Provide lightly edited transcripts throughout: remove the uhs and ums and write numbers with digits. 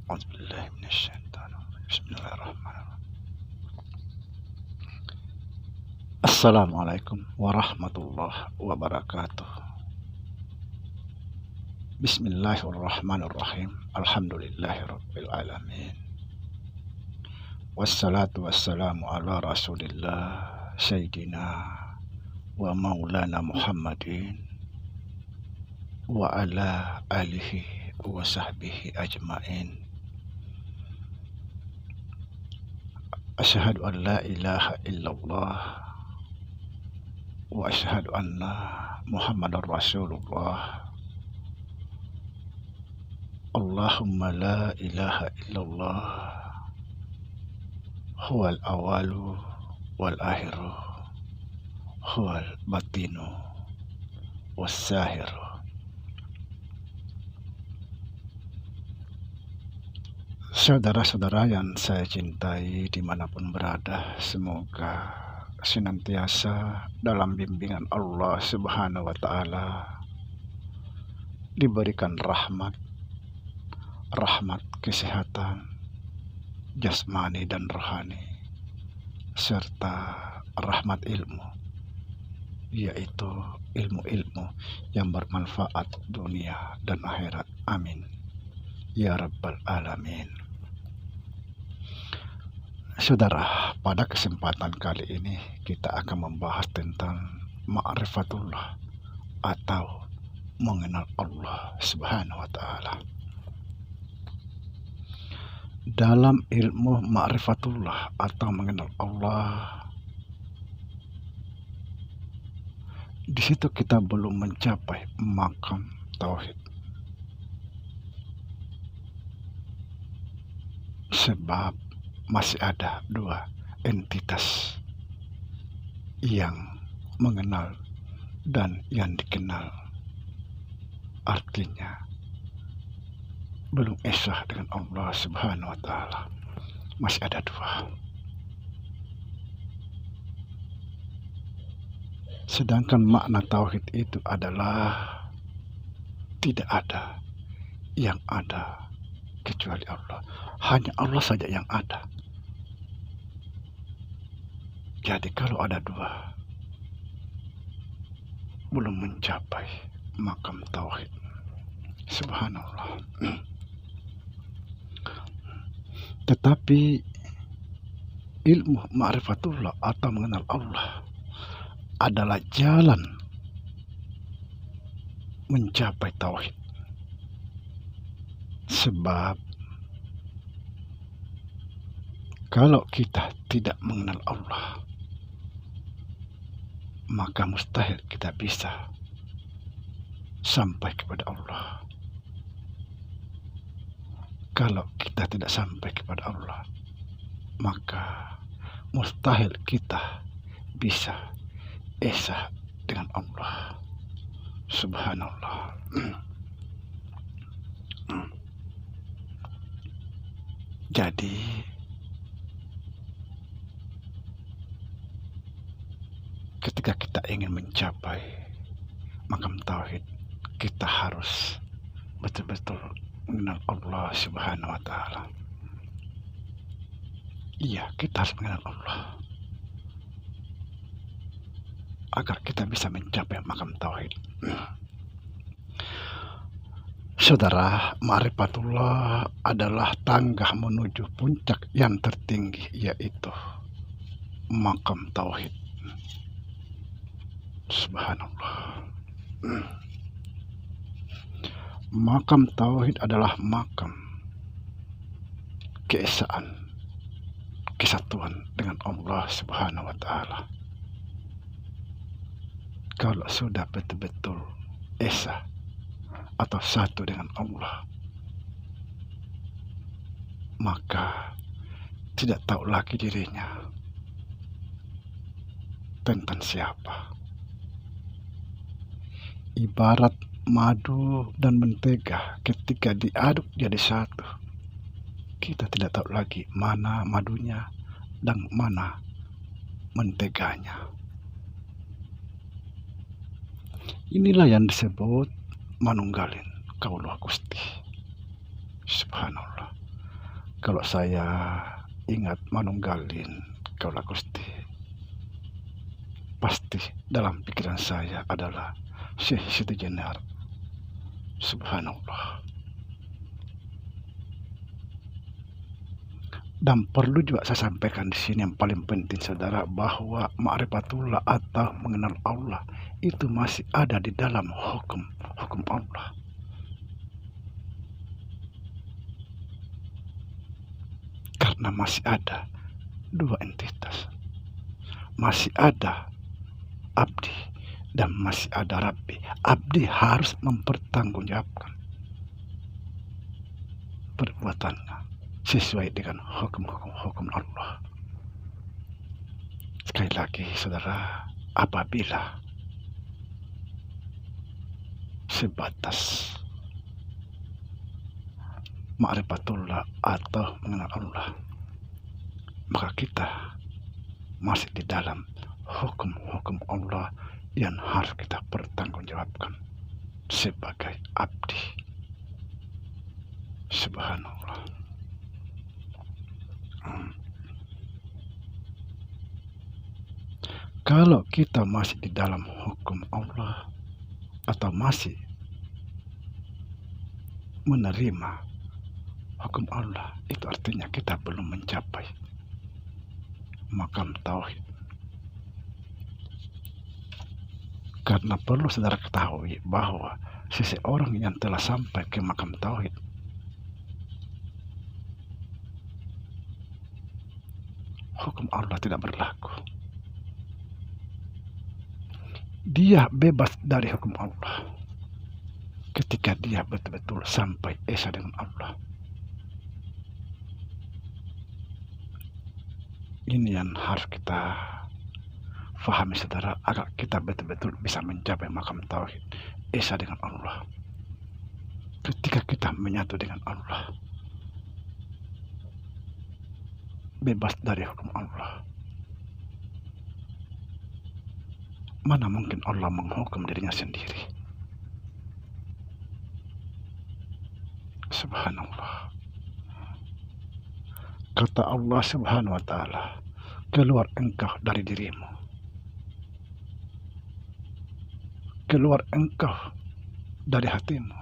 A'udzubillahi minasyaitonirrajim. Bismillahirrahmanirrahim. Assalamualaikum warahmatullahi wabarakatuh. Bismillahirrahmanirrahim. Alhamdulillahirabbil alamin. Wassalatu wassalamu ala Rasulillah Sayyidina wa Maulana Muhammadin wa ala alihi wa sahbihi ajmain. Asyhadu an la ilaha illallah wa asyhadu anna Muhammadar Rasulullah. Allahumma la ilaha illallah huwal awalu wal akhiru huwal batinu was sahiru. Saudara-saudara yang saya cintai dimanapun berada, semoga senantiasa dalam bimbingan Allah Subhanahu wa Ta'ala, diberikan rahmat kesehatan jasmani dan rohani, serta rahmat ilmu, yaitu ilmu-ilmu yang bermanfaat dunia dan akhirat. Amin ya rabbal alamin. Saudara, pada kesempatan kali ini kita akan membahas tentang ma'rifatullah atau mengenal Allah Subhanahu wa Ta'ala. Dalam ilmu ma'rifatullah atau mengenal Allah, di situ kita belum mencapai makam tauhid. Sebab masih ada dua entitas yang mengenal dan yang dikenal. Artinya belum esa dengan Allah Subhanahu wa Ta'ala. Masih ada dua. Sedangkan makna tauhid itu adalah tidak ada yang ada kecuali Allah. Hanya Allah saja yang ada. Jadi kalau ada dua, belum mencapai makam tauhid. Subhanallah. Tetapi ilmu ma'rifatullah atau mengenal Allah adalah jalan mencapai tauhid. Sebab kalau kita tidak mengenal Allah, maka mustahil kita bisa sampai kepada Allah. Kalau kita tidak sampai kepada Allah, maka mustahil kita bisa esa dengan Allah. Subhanallah. Jadi ketika kita ingin mencapai makam tauhid, kita harus betul-betul mengenal Allah Subhanahu wa Ta'ala. Iya, kita harus mengenal Allah agar kita bisa mencapai makam tauhid. Saudara, ma'rifatullah adalah tangga menuju puncak yang tertinggi, yaitu makam tauhid. Subhanallah. Makam tauhid adalah makam keesaan, kesatuan dengan Allah Subhanahu wa Ta'ala. Kalau sudah betul-betul esa atau satu dengan Allah, maka tidak tahu lagi dirinya tentang siapa. Ibarat madu dan mentega, ketika diaduk jadi satu, kita tidak tahu lagi mana madunya dan mana menteganya. Inilah yang disebut manunggalin kaulah Gusti. Subhanallah. Kalau saya ingat manunggalin kaulah Gusti, pasti dalam pikiran saya adalah Syekh Siti Jenar. Subhanallah. Dan perlu juga saya sampaikan di sini yang paling penting saudara, bahwa ma'rifatullah atau mengenal Allah itu masih ada di dalam hukum Allah. Karena masih ada dua entitas. Masih ada abdi dan masih ada Rabbi. Abdi harus mempertanggungjawabkan perbuatannya sesuai dengan hukum Allah. Sekali lagi saudara, apabila sebatas ma'rifatullah atau mengenal Allah, maka kita masih di dalam hukum Allah yang harus kita pertanggungjawabkan sebagai abdi. Subhanallah. Kalau kita masih di dalam hukum Allah atau masih menerima hukum Allah, itu artinya kita belum mencapai makam tauhid. Karena perlu saudara ketahui bahwa seseorang yang telah sampai ke makam tauhid, hukum Allah tidak berlaku. Dia bebas dari hukum Allah ketika dia betul-betul sampai esa dengan Allah. Ini yang harus kita fahami saudara, agar kita betul-betul bisa mencapai makam tauhid, esa dengan Allah. Ketika kita menyatu dengan Allah, bebas dari hukum Allah, mana mungkin Allah menghukum dirinya sendiri. Subhanallah. Kata Allah Subhanahu wa ta'ala, keluar engkau dari dirimu, keluar engkau dari hatimu,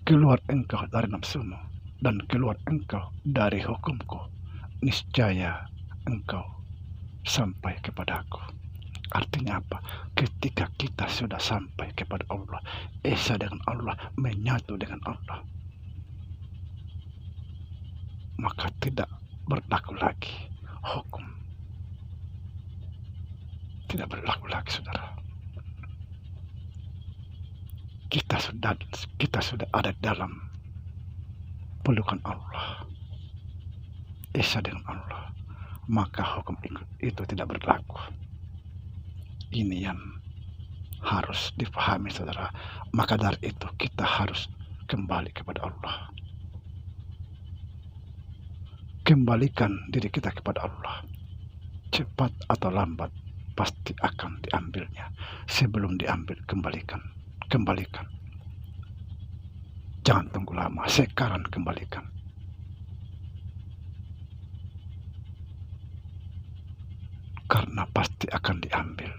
keluar engkau dari nafsumu, dan keluar engkau dari hukumku, niscaya engkau sampai kepadaku. Artinya apa? Ketika kita sudah sampai kepada Allah, esa dengan Allah, menyatu dengan Allah, maka tidak berlaku lagi hukum. Tidak berlaku lagi saudara. Kita sudah ada dalam pelukan Allah, esa dengan Allah, maka hukum itu tidak berlaku. Ini yang harus dipahami saudara. Maka dari itu kita harus kembali kepada Allah. Kembalikan diri kita kepada Allah. Cepat atau lambat pasti akan diambilnya. Sebelum diambil, kembalikan. Jangan tunggu lama, sekarang kembalikan. Karena pasti akan diambil.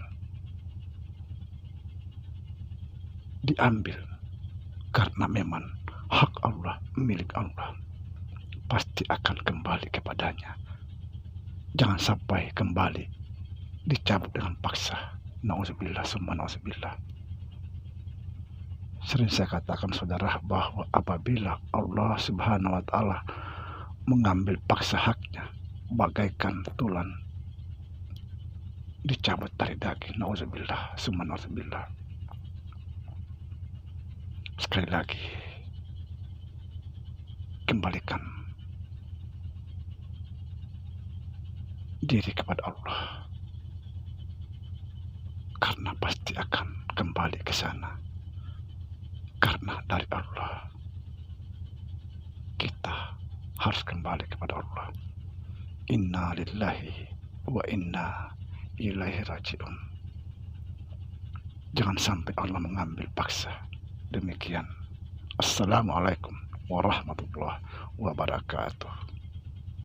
Karena memang hak Allah, milik Allah, pasti akan kembali kepadanya. Jangan sampai kembali dicabut dengan paksa. Nauzubillah summa nauzubillah. Sering saya katakan saudara, bahwa apabila Allah Subhanahu wa ta'ala mengambil paksa haknya, bagaikan tulang dicabut dari daging. Nauzubillah summa nauzubillah. Sekali lagi, kembalikan diri kepada Allah, karena pasti akan kembali ke sana. Karena dari Allah kita harus kembali kepada Allah. Inna lillahi wa inna ilaihi raji'un. Jangan sampai Allah mengambil paksa. Demikian. Assalamualaikum warahmatullahi wabarakatuh.